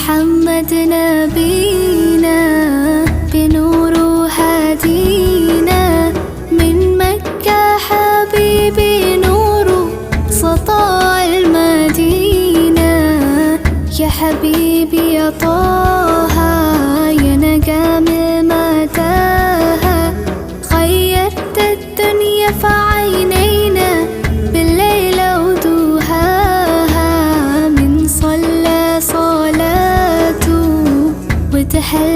محمد نبينا بنور هدينا، من مكة حبيبي نور سطاع المدينة. يا حبيبي يا طه يا نجم متاهة، غيرت الدنيا في عيني